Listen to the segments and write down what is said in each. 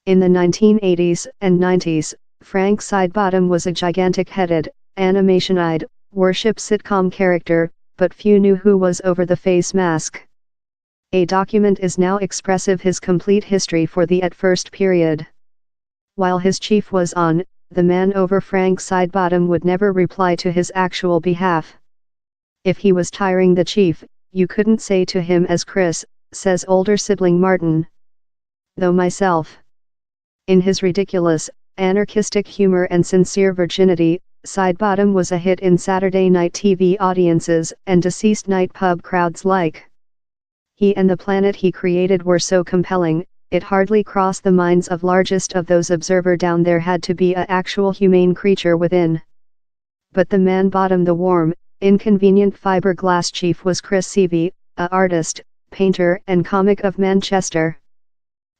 In the 1980s and 90s, Frank Sidebottom was a gigantic-headed, animation-eyed, worship sitcom character, but few knew who was over the face mask. A document is now expressive his complete history for the at first period. While his chief was on, the man over Frank Sidebottom would never reply to his actual behalf. If he was tiring the chief, you couldn't say to him as Chris, says older sibling Martin. Though myself. In his ridiculous, anarchistic humor and sincere virginity, Sidebottom was a hit in Saturday night TV audiences and deceased night pub crowds alike. He and the planet he created were so compelling, it hardly crossed the minds of largest of those observer down there had to be a actual humane creature within. But the man bottom the warm, inconvenient fiberglass chief was Chris Sievey, a artist, painter and comic of Manchester.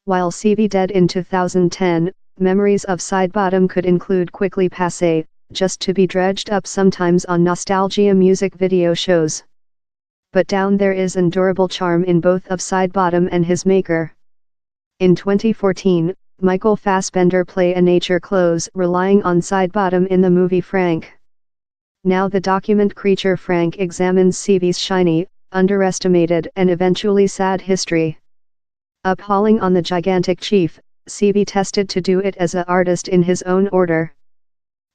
While Sievey dead in 2010, memories of Sidebottom could include quickly passé, just to be dredged up sometimes on nostalgia music video shows. But down there is endurable charm in both of Sidebottom and his maker. In 2014, Michael Fassbender played a nature close relying on Sidebottom in the movie Frank. Now the document creature Frank examines Sievey's shiny, underestimated and eventually sad history. Upholding on the gigantic chief, Sievey tested to do it as an artist in his own order.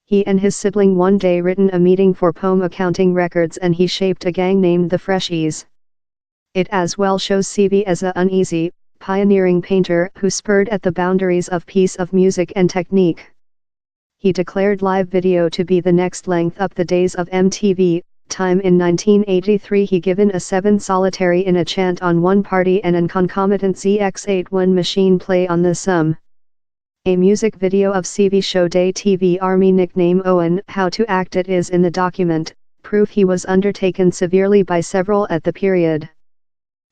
He and his sibling one day written a meeting for poem accounting records and he shaped a gang named the Freshies. It as well shows Sievey as a uneasy, pioneering painter who spurred at the boundaries of piece of music and technique. He declared live video to be the next length up the days of MTV, time in 1983 he given a 7 solitary in a chant on one party and an concomitant ZX81 machine play on the sum. A music video of Sievey showed a TV army nickname Owen how to act it is in the document, proof he was undertaken severely by several at the period.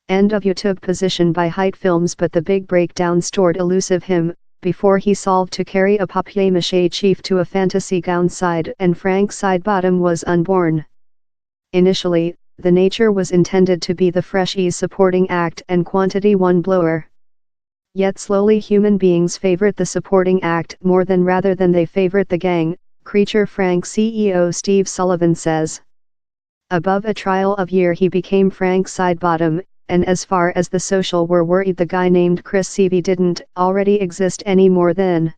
End of YouTube position by Height Films but the big breakdown stored elusive him, before he solved to carry a papier-mâché chief to a fantasy gown side and Frank Sidebottom was unborn. Initially, the nature was intended to be the Freshies supporting act and quantity one blower. Yet slowly human beings favorite the supporting act more than rather than they favorite the gang, creature Frank CEO Steve Sullivan says. Above a trial of year he became Frank Sidebottom, and as far as the social were worried the guy named Chris Sievey didn't already exist any more than.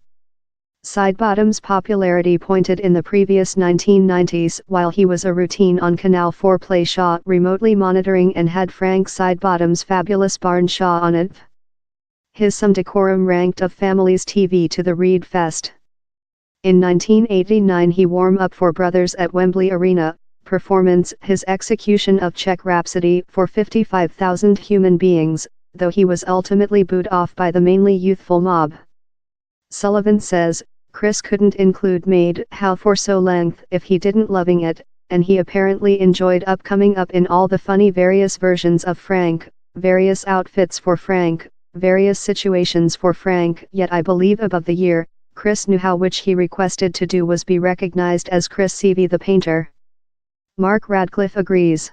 Sidebottom's popularity pointed in the previous 1990s while he was a routine on Canal 4 Play Shaw remotely monitoring and had Frank Sidebottom's fabulous Barn Shaw on it. His some decorum ranked of Family's TV to the Reed Fest. In 1989 he warmed up for Brothers at Wembley Arena, performance his execution of Czech Rhapsody for 55,000 human beings, though he was ultimately booed off by the mainly youthful mob. Sullivan says, Chris couldn't include Made How for so length if he didn't loving it, and he apparently enjoyed coming up in all the funny various versions of Frank, various outfits for Frank, various situations for Frank, yet I believe above the year, Chris knew how which he requested to do was be recognized as Chris Sievey the painter. Mark Radcliffe agrees.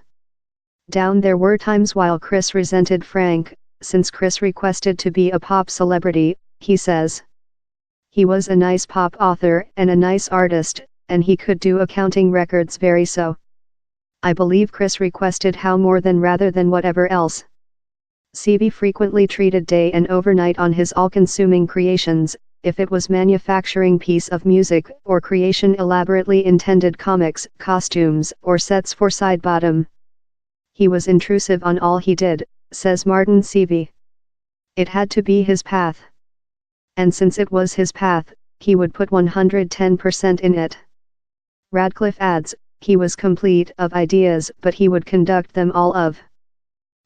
Down there were times while Chris resented Frank, since Chris requested to be a pop celebrity, he says. He was a nice pop author and a nice artist, and he could do accounting records very so. I believe Chris requested how more than rather than whatever else. Sievey frequently treated day and overnight on his all-consuming creations, if it was manufacturing piece of music or creation elaborately intended comics, costumes or sets for Sidebottom. He was intrusive on all he did, says Martin Sievey. It had to be his path. And since it was his path, he would put 110% in it. Radcliffe adds, he was complete of ideas but he would conduct them all of.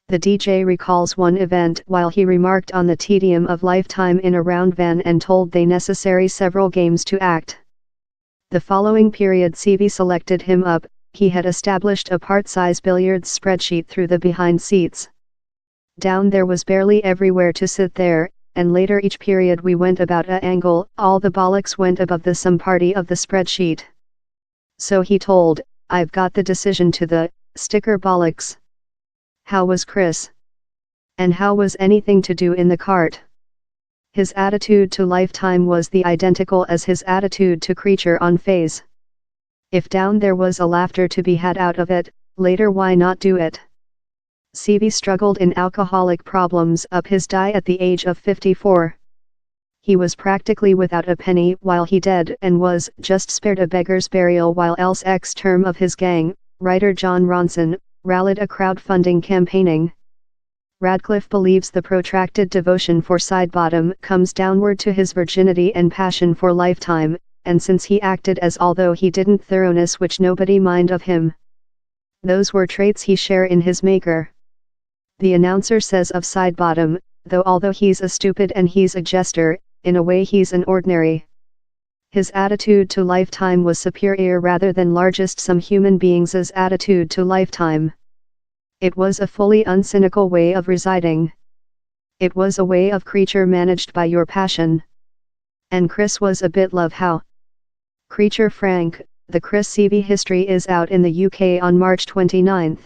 The DJ recalls one event while he remarked on the tedium of lifetime in a round van and told they necessary several games to act. The following period Sievey selected him up, he had established a part-size billiards spreadsheet through the behind seats. Down there was barely everywhere to sit there, and later each period we went about a angle, all the bollocks went above the sum party of the spreadsheet. So he told, I've got the decision to the sticker bollocks. How was Chris? And how was anything to do in the cart? His attitude to lifetime was the identical as his attitude to creature on phase. If down there was a laughter to be had out of it, later why not do it? Sievey struggled in alcoholic problems up his die at the age of 54. He was practically without a penny while he dead and was just spared a beggar's burial while else ex-term of his gang, writer John Ronson, rallied a crowdfunding campaigning. Radcliffe believes the protracted devotion for Sidebottom comes downward to his virginity and passion for lifetime, and since he acted as although he didn't thoroughness which nobody mind of him. Those were traits he share in his maker. The announcer says of Sidebottom, although he's a stupid and he's a jester, in a way he's an ordinary. His attitude to lifetime was superior rather than largest some human beings' attitude to lifetime. It was a fully uncynical way of residing. It was a way of creature managed by your passion. And Chris was a bit love how. Creature Frank, the Chris Sievey history is out in the UK on March 29.